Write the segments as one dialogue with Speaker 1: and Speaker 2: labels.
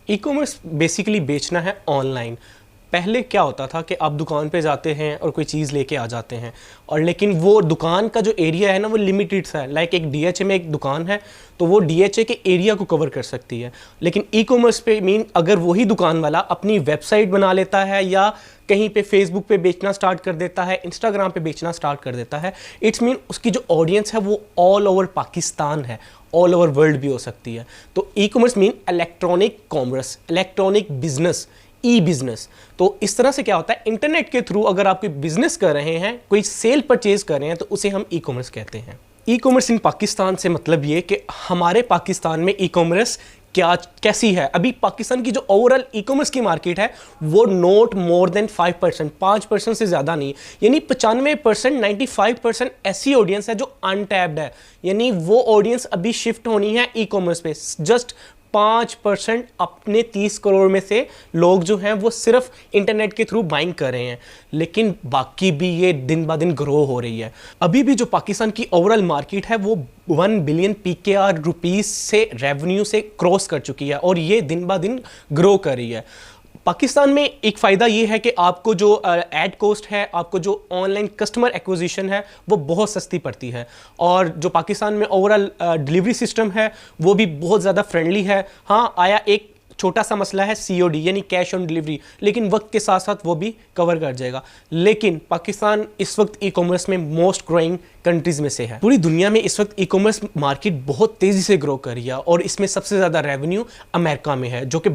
Speaker 1: E commerce basically बेचना है online. पहले क्या होता था कि आप दुकान पे जाते हैं और कोई चीज़ लेके आ जाते हैं, और लेकिन वो दुकान का जो एरिया है ना वो लिमिटेड सा है। लाइक एक डीएचए में एक दुकान है तो वो डीएचए के एरिया को कवर कर सकती है। लेकिन ई कॉमर्स पे मीन अगर वही दुकान वाला अपनी वेबसाइट बना लेता है या कहीं पे फेसबुक पे बेचना स्टार्ट कर देता है, इंस्टाग्राम पे बेचना स्टार्ट कर देता है, इट्स मीन उसकी जो ऑडियंस है वो ऑल ओवर पाकिस्तान है, ऑल ओवर वर्ल्ड भी हो सकती है। तो e commerce mean electronic commerce, electronic business, e business. तो इस तरह से क्या होता है, इंटरनेट के थ्रू अगर आप कोई बिजनेस कर रहे हैं, कोई सेल परचेज कर रहे हैं, तो उसे हम ई कॉमर्स कहते हैं। ई कॉमर्स इन पाकिस्तान से मतलब ये कि हमारे पाकिस्तान में ई कॉमर्स क्या कैसी है। अभी पाकिस्तान की जो ओवरऑल ई कॉमर्स की मार्केट है वो नॉट मोर देन 5%, 5% से ज़्यादा नहीं। यानी 95%, 95% ऐसी ऑडियंस है जो अनटैप्ड है, यानी वो ऑडियंस अभी शिफ्ट होनी है ई कॉमर्स पे। जस्ट 5% अपने 30 करोड़ में से लोग जो हैं वो सिर्फ इंटरनेट के थ्रू बाइंग कर रहे हैं, लेकिन बाकी भी ये दिन ब दिन ग्रो हो रही है। अभी भी जो पाकिस्तान की ओवरऑल मार्केट है वो 1 बिलियन पीकेआर रुपीस से रेवेन्यू से क्रॉस कर चुकी है और ये दिन ब दिन ग्रो कर रही है। पाकिस्तान में एक फ़ायदा ये है कि आपको जो एड कॉस्ट है, आपको जो ऑनलाइन कस्टमर एक्विजिशन है वो बहुत सस्ती पड़ती है, और जो पाकिस्तान में ओवरऑल डिलीवरी सिस्टम है वो भी बहुत ज़्यादा फ्रेंडली है। हाँ, आया एक छोटा सा मसला है सीओडी यानी कैश ऑन डिलीवरी, लेकिन वक्त के साथ साथ वो भी कवर कर जाएगा। लेकिन पाकिस्तान इस वक्त ई कॉमर्स में मोस्ट ग्रोइंग कंट्रीज में से है। पूरी दुनिया में इस वक्त ई कॉमर्स मार्केट बहुत तेजी से ग्रो कर रही है और इसमें सबसे ज़्यादा रेवेन्यू अमेरिका में है जो कि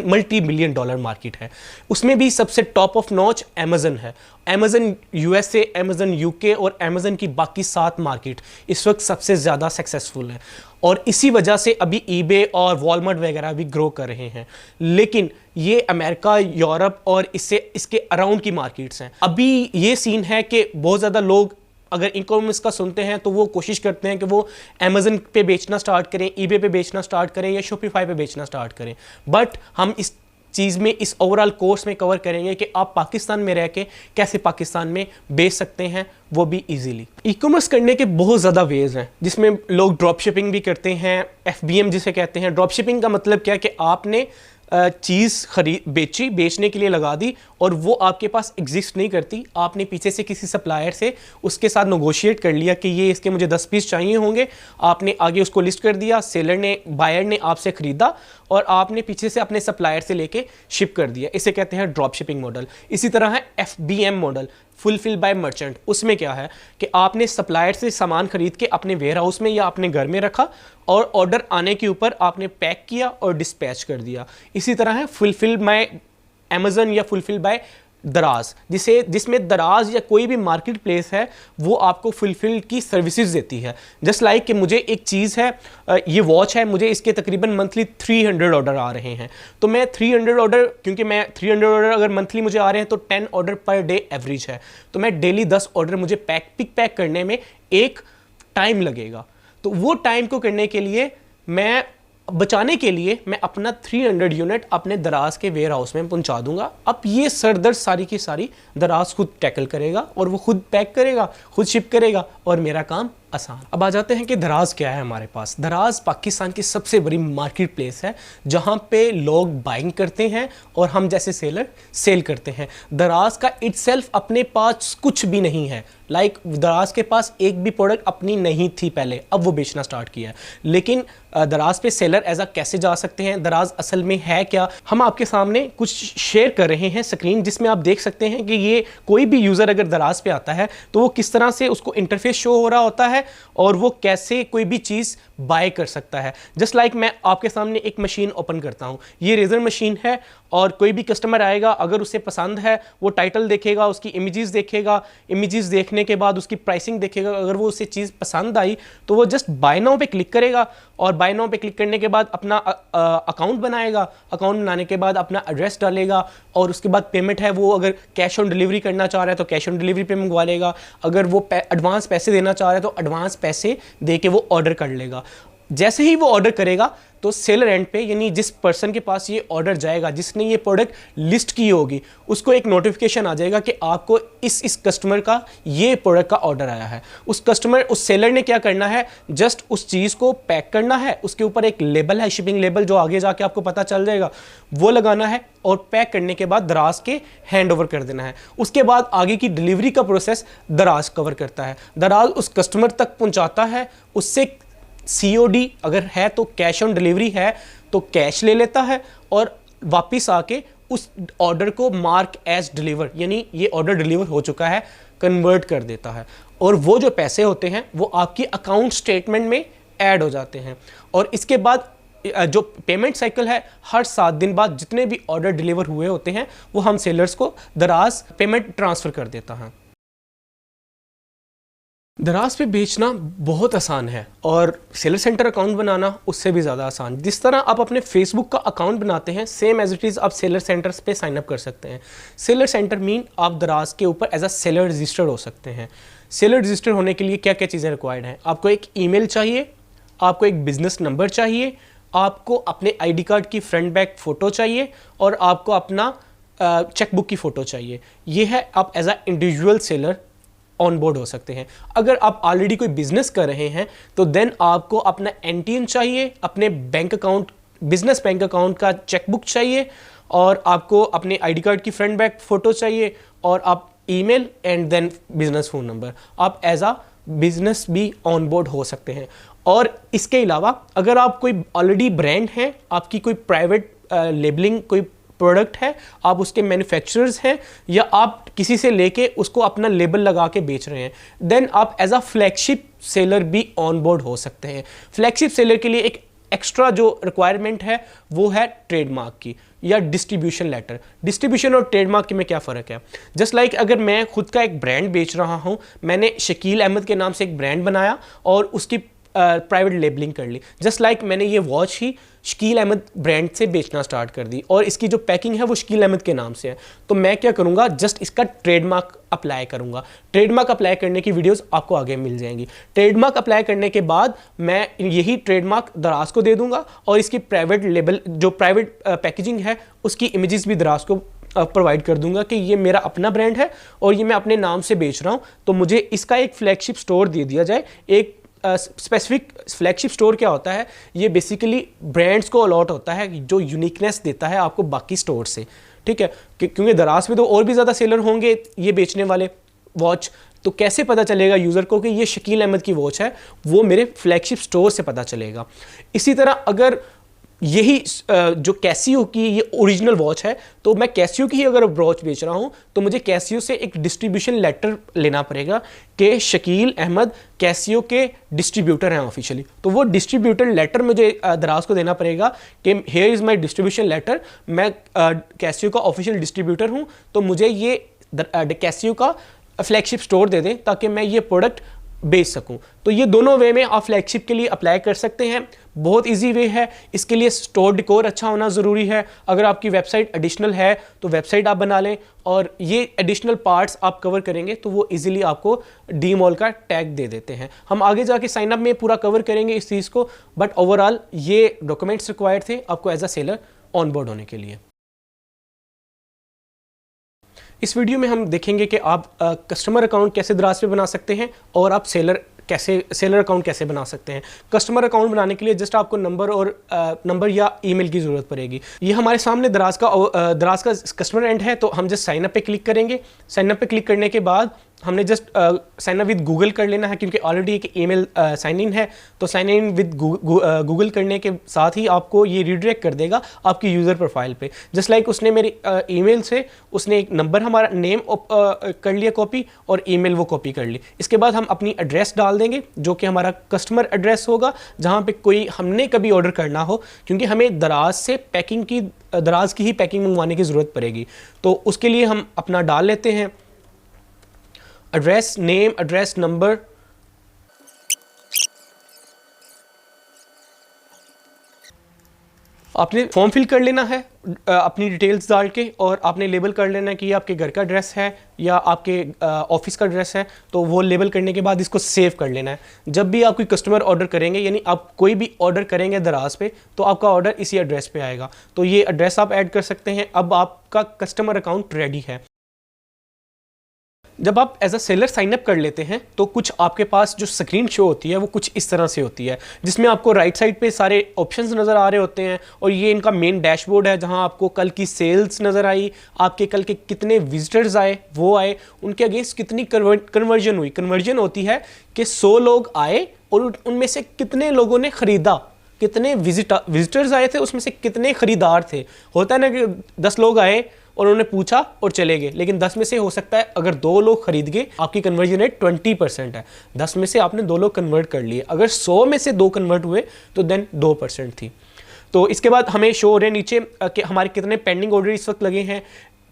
Speaker 1: मल्टी बिलियन डॉलर मार्केट है। उसमें भी सबसे टॉप ऑफ नॉच अमेजन है। अमेजन यूएसए, अमेजन यूके और अमेजन की बाकी 7 मार्केट इस वक्त सबसे ज़्यादा सक्सेसफुल है, और इसी वजह से अभी ईबे और वॉलमार्ट वगैरह भी ग्रो कर रहे हैं। लेकिन ये अमेरिका, यूरोप और इसके अराउंड की मार्केट्स हैं। अभी ये सीन है कि बहुत ज़्यादा लोग अगर ई कॉमर्स का सुनते हैं तो वो कोशिश करते हैं कि वो अमेजन पे बेचना स्टार्ट करें, ईबे पे बेचना स्टार्ट करें या शॉपिफाई पे बेचना स्टार्ट करें। बट हम इस चीज़ में, इस ओवरऑल कोर्स में कवर करेंगे कि आप पाकिस्तान में रह के कैसे पाकिस्तान में बेच सकते हैं, वो भी इजीली। ई कॉमर्स करने के बहुत ज़्यादा वेज हैं, जिसमें लोग ड्रॉप शिपिंग भी करते हैं, एफबीएम जिसे कहते हैं। ड्रॉप शिपिंग का मतलब क्या है कि आपने चीज़ बेचने के लिए लगा दी और वो आपके पास एग्जिस्ट नहीं करती, आपने पीछे से किसी सप्लायर से उसके साथ नेगोशिएट कर लिया कि ये इसके मुझे 10 पीस चाहिए होंगे, आपने आगे उसको लिस्ट कर दिया, सेलर ने, बायर ने आपसे ख़रीदा और आपने पीछे से अपने सप्लायर से लेके शिप कर दिया। इसे कहते हैं ड्रॉप शिपिंग मॉडल। इसी तरह है FBM model, fulfil bye merchant. उसमें क्या है कि आपने सप्लायर से सामान खरीद के अपने वेयर हाउस में या अपने घर में रखा और ऑर्डर आने के ऊपर आपने पैक किया और डिस्पैच कर दिया। इसी तरह है फुलफिल बाय अमेजन या फुलफिल बाय दराज, जिसमें दराज या कोई भी मार्केट प्लेस है वो आपको फुलफिल की सर्विसेज देती है। जस्ट लाइक कि मुझे एक चीज़ है, ये वॉच है, मुझे इसके तकरीबन मंथली 300 ऑर्डर आ रहे हैं, तो मैं 300 ऑर्डर, क्योंकि मैं 300 ऑर्डर अगर मंथली मुझे आ रहे हैं तो 10 ऑर्डर पर डे एवरेज है, तो मैं डेली 10 ऑर्डर मुझे पिक पैक करने में एक टाइम लगेगा। तो वो टाइम को करने के लिए, मैं बचाने के लिए मैं अपना 300 यूनिट अपने दराज के वेयर हाउस में पहुंचा दूंगा। अब ये सरदर्द सारी की सारी दराज खुद टैकल करेगा और वो खुद पैक करेगा, खुद शिप करेगा और मेरा काम आसान। अब आ जाते हैं कि दराज क्या है हमारे पास। दराज पाकिस्तान की सबसे बड़ी मार्केट प्लेस है जहां पे लोग बाइंग करते हैं और हम जैसे सेलर सेल करते हैं। दराज का इटसेल्फ अपने पास कुछ भी नहीं है। लाइक दराज के पास एक भी प्रोडक्ट अपनी नहीं थी पहले, अब वो बेचना स्टार्ट किया है। लेकिन दराज पे सेलर एज कैसे जा सकते हैं, दराज असल में है क्या, हम आपके सामने कुछ शेयर कर रहे हैं स्क्रीन, जिसमें आप देख सकते हैं कि ये कोई भी यूज़र अगर दराज पे आता है तो वो किस तरह से उसको इंटरफेस शो हो रहा होता है और वो कैसे कोई भी चीज़ बाय कर सकता है। जस्ट लाइक मैं आपके सामने एक मशीन ओपन करता हूँ, ये रेजर मशीन है और कोई भी कस्टमर आएगा, अगर उसे पसंद है वो टाइटल देखेगा, उसकी इमेजेस देखेगा, इमेजेस देखने के बाद उसकी प्राइसिंग देखेगा। अगर वो उसे चीज़ पसंद आई तो वो जस्ट बाय नाउ पे क्लिक करेगा और बाय नाउ पे क्लिक करने के बाद अपना अकाउंट बनाएगा। अकाउंट बनाने के बाद अपना एड्रेस डालेगा और उसके बाद पेमेंट है, वो अगर कैश ऑन डिलीवरी करना चाह रहा है तो कैश ऑन डिलीवरी पे मंगवा लेगा, अगर वो एडवांस पैसे देना चाह रहा है तो एडवांस पैसे दे के वो ऑर्डर कर लेगा। जैसे ही वो ऑर्डर करेगा तो सेलर एंड पे, यानी जिस पर्सन के पास ये ऑर्डर जाएगा, जिसने ये प्रोडक्ट लिस्ट की होगी, उसको एक नोटिफिकेशन आ जाएगा कि आपको इस कस्टमर का ये प्रोडक्ट का ऑर्डर आया है। उस सेलर ने क्या करना है, जस्ट उस चीज़ को पैक करना है, उसके ऊपर एक लेबल है, शिपिंग लेबल, जो आगे जाके आपको पता चल जाएगा, वो लगाना है और पैक करने के बाद दराज के हैंड ओवर कर देना है। उसके बाद आगे की डिलीवरी का प्रोसेस दराज कवर करता है। दराज उस कस्टमर तक पहुंचाता है, उससे COD अगर है तो कैश ऑन डिलीवरी है तो कैश ले लेता है और वापस आके उस ऑर्डर को मार्क एज डिलीवर, यानी ये ऑर्डर डिलीवर हो चुका है, कन्वर्ट कर देता है। और वो जो पैसे होते हैं वो आपकी अकाउंट स्टेटमेंट में ऐड हो जाते हैं। और इसके बाद जो पेमेंट साइकिल है, हर 7 दिन बाद जितने भी ऑर्डर डिलीवर हुए होते हैं वो हम सेलर्स को दराज पेमेंट ट्रांसफ़र कर देता है। दराज पे बेचना बहुत आसान है और सेलर सेंटर अकाउंट बनाना उससे भी ज़्यादा आसान। जिस तरह आप अपने फेसबुक का अकाउंट बनाते हैं, सेम एज इट इज़ आप सेलर सेंटर्स पे साइन अप कर सकते हैं। सेलर सेंटर मीन आप दराज के ऊपर एज अ सेलर रजिस्टर्ड हो सकते हैं। सेलर रजिस्टर होने के लिए क्या क्या चीज़ें रिक्वायर्ड हैं? आपको एक ईमेल चाहिए, आपको एक बिजनेस नंबर चाहिए, आपको अपने ID कार्ड की फ्रंट बैक फ़ोटो चाहिए और आपको अपना चेकबुक की फ़ोटो चाहिए। ये है, आप as a individual seller on board हो सकते हैं। अगर आप ऑलरेडी कोई बिजनेस कर रहे हैं तो देन आपको अपना NTN चाहिए, अपने bank account, business bank account का चेकबुक चाहिए और आपको अपने ID कार्ड की फ्रंट बैक फ़ोटो चाहिए और आप email and then business phone number. आप एज आ बिजनेस भी ऑन बोर्ड हो सकते हैं। और इसके अलावा अगर आप कोई ऑलरेडी ब्रांड हैं, आपकी कोई प्राइवेट लेबलिंग कोई प्रोडक्ट है, आप उसके मैन्युफैक्चरर्स हैं या आप किसी से लेके उसको अपना लेबल लगा के बेच रहे हैं, देन आप एज अ फ्लैगशिप सेलर भी ऑन बोर्ड हो सकते हैं। फ्लैगशिप सेलर के लिए एक एक्स्ट्रा जो रिक्वायरमेंट है वो है ट्रेडमार्क की या डिस्ट्रीब्यूशन लेटर। डिस्ट्रीब्यूशन और ट्रेडमार्क में क्या फ़र्क है? जस्ट लाइक अगर मैं खुद का एक ब्रांड बेच रहा हूँ, मैंने शकील अहमद के नाम से एक ब्रांड बनाया और उसकी प्राइवेट लेबलिंग कर ली। जस्ट लाइक मैंने ये वॉच ही शकील अहमद ब्रांड से बेचना स्टार्ट कर दी और इसकी जो पैकिंग है वो शकील अहमद के नाम से है, तो मैं क्या करूँगा, जस्ट इसका ट्रेडमार्क अप्लाई करूँगा। ट्रेडमार्क अप्लाई करने की वीडियोस आपको आगे मिल जाएंगी। ट्रेडमार्क अप्लाई करने के बाद मैं यही ट्रेडमार्क दराज को दे दूँगा और इसकी प्राइवेट लेबल, जो प्राइवेट पैकेजिंग है, उसकी इमेजेस भी दराज को प्रोवाइड कर दूंगा कि ये मेरा अपना ब्रांड है और ये मैं अपने नाम से बेच रहा हूँ, तो मुझे इसका एक फ्लैगशिप स्टोर दे दिया जाए। एक स्पेसिफिक फ्लैगशिप स्टोर क्या होता है? ये बेसिकली ब्रांड्स को अलॉट होता है जो यूनिकनेस देता है आपको बाकी स्टोर से, ठीक है? क्योंकि दराज में तो और भी ज़्यादा सेलर होंगे ये बेचने वाले वॉच, तो कैसे पता चलेगा यूज़र को कि ये शकील अहमद की वॉच है? वो मेरे फ्लैगशिप स्टोर से पता चलेगा। इसी तरह अगर यही जो कैसियो की ये ओरिजिनल वॉच है, तो मैं कैसियो की ही अगर वॉच बेच रहा हूँ तो मुझे कैसियो से एक डिस्ट्रीब्यूशन लेटर लेना पड़ेगा कि शकील अहमद कैसियो के डिस्ट्रीब्यूटर हैं ऑफिशियली। तो वो डिस्ट्रीब्यूटर लेटर मुझे दराज को देना पड़ेगा कि here is my distribution letter, मैं कैसियो का ऑफिशियल डिस्ट्रीब्यूटर हूँ, तो मुझे ये कैसियो का फ्लैगशिप स्टोर दे दें ताकि मैं ये प्रोडक्ट बेच सकूं। तो ये दोनों वे में आप फ्लैगशिप के लिए अप्लाई कर सकते हैं। बहुत इजी वे है। इसके लिए स्टोर डिकोर अच्छा होना ज़रूरी है। अगर आपकी वेबसाइट एडिशनल है तो वेबसाइट आप बना लें और ये एडिशनल पार्ट्स आप कवर करेंगे तो वो इजीली आपको डीमॉल का टैग दे देते हैं। हम आगे जाके साइन अप में पूरा कवर करेंगे इस चीज़ को, बट ओवरऑल ये डॉक्यूमेंट्स रिक्वायर्ड थे आपको as a seller on board होने के लिए। इस वीडियो में हम देखेंगे कि आप कस्टमर अकाउंट कैसे दराज पे बना सकते हैं और आप सेलर अकाउंट कैसे बना सकते हैं। कस्टमर अकाउंट बनाने के लिए जस्ट आपको नंबर या ईमेल की ज़रूरत पड़ेगी। ये हमारे सामने दराज का कस्टमर एंड है, तो हम जस्ट साइन अप पे क्लिक करेंगे। साइन अप पे क्लिक करने के बाद हमने just sign up with Google कर लेना है क्योंकि ऑलरेडी एक ईमेल साइन इन है। तो साइन इन विद गूगल करने के साथ ही आपको ये रीडायरेक्ट कर देगा आपकी यूज़र प्रोफाइल पे। जस्ट लाइक उसने मेरी ईमेल से उसने एक नंबर हमारा नेम कर लिया कॉपी और ईमेल वो कॉपी कर ली। इसके बाद हम अपनी एड्रेस डाल देंगे जो कि हमारा कस्टमर एड्रेस होगा जहाँ पे कोई हमने कभी ऑर्डर करना हो, क्योंकि हमें दराज की ही पैकिंग मंगवाने की ज़रूरत पड़ेगी। तो उसके लिए हम अपना डाल लेते हैं एड्रेस, नेम, एड्रेस, नंबर। आपने फॉर्म फिल कर लेना है अपनी डिटेल्स डाल के, और आपने लेबल कर लेना है कि ये आपके घर का एड्रेस है या आपके ऑफिस का एड्रेस है। तो वो लेबल करने के बाद इसको सेव कर लेना है। जब भी आप कोई कस्टमर ऑर्डर करेंगे, यानी आप कोई भी ऑर्डर करेंगे दराज पे, तो आपका ऑर्डर इसी एड्रेस पे आएगा। तो ये एड्रेस आप ऐड कर सकते हैं। अब आपका कस्टमर अकाउंट रेडी है। जब आप as a seller sign up कर लेते हैं तो कुछ आपके पास जो स्क्रीन शो होती है वो कुछ इस तरह से होती है, जिसमें आपको राइट साइड पे सारे ऑप्शंस नज़र आ रहे होते हैं, और ये इनका मेन डैशबोर्ड है जहां आपको कल की सेल्स नज़र आई, आपके कल के कितने विजिटर्स आए, वो आए, उनके अगेंस्ट कितनी कन्वर्जन हुई। कन्वर्जन होती है कि 100 लोग आए और उनमें से कितने लोगों ने ख़रीदा, कितने विजिटर्स आए थे, उसमें से कितने ख़रीदार थे। होता है ना कि 10 लोग आए और उन्होंने पूछा और चले गए, लेकिन 10 में से हो सकता है अगर 2 लोग खरीद गए, आपकी कन्वर्जन रेट 20% है। 10 में से आपने 2 लोग कन्वर्ट कर लिए। अगर 100 में से 2 कन्वर्ट हुए तो देन 2% थी। तो इसके बाद हमें शो हो रहे हैं नीचे कि हमारे कितने पेंडिंग ऑर्डर इस वक्त लगे हैं।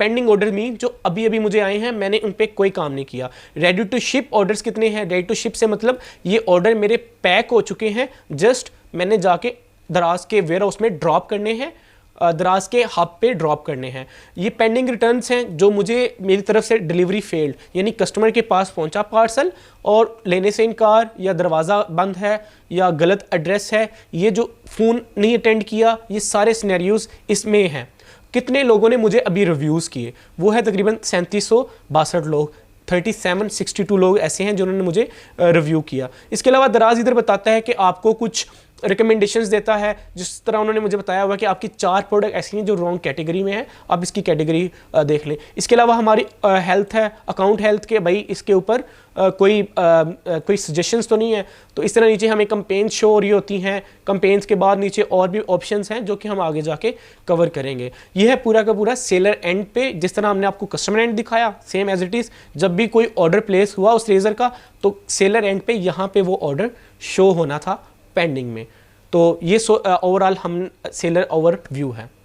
Speaker 1: पेंडिंग ऑर्डर मीन जो अभी अभी मुझे आए हैं, मैंने उन पर कोई काम नहीं किया। रेडी टू शिप ऑर्डर्स कितने हैं? रेडी टू शिप से मतलब ये ऑर्डर मेरे पैक हो चुके हैं, जस्ट मैंने जाके दराज के वेयर हाउस में ड्रॉप करने हैं, दराज के हब पे ड्रॉप करने हैं। ये पेंडिंग रिटर्न्स हैं जो मुझे मेरी तरफ से डिलीवरी फेल्ड, यानी कस्टमर के पास पहुंचा पार्सल और लेने से इनकार, या दरवाज़ा बंद है, या गलत एड्रेस है, ये जो फ़ोन नहीं अटेंड किया, ये सारे सिनेरियोज़ इसमें हैं। कितने लोगों ने मुझे अभी रिव्यूज़ किए? वो है तकरीबन 3762 लोग। 3762 लोग ऐसे हैं जिन्होंने मुझे रिव्यू किया। इसके अलावा दराज इधर बताता है कि आपको कुछ रिकमेंडेशंस देता है, जिस तरह उन्होंने मुझे बताया हुआ कि आपकी 4 प्रोडक्ट ऐसी हैं जो रॉन्ग कैटेगरी में है, आप इसकी कैटेगरी देख लें। इसके अलावा हमारी हेल्थ है, अकाउंट हेल्थ के, भाई इसके ऊपर कोई सजेशंस तो नहीं है। तो इस तरह नीचे हमें कंपेन्स शो हो रही होती हैं। कंपेन्स के बाद नीचे और भी ऑप्शंस हैं जो कि हम आगे जाके कवर करेंगे। यह है पूरा का पूरा सेलर एंड पे, जिस तरह हमने आपको कस्टमर एंड दिखाया, सेम एज इट इज़। जब भी कोई ऑर्डर प्लेस हुआ उस रेजर का, तो सेलर एंड पे यहाँ पे वो ऑर्डर शो होना था पेंडिंग में। तो ये ओवरऑल हम सेलर ओवरव्यू है।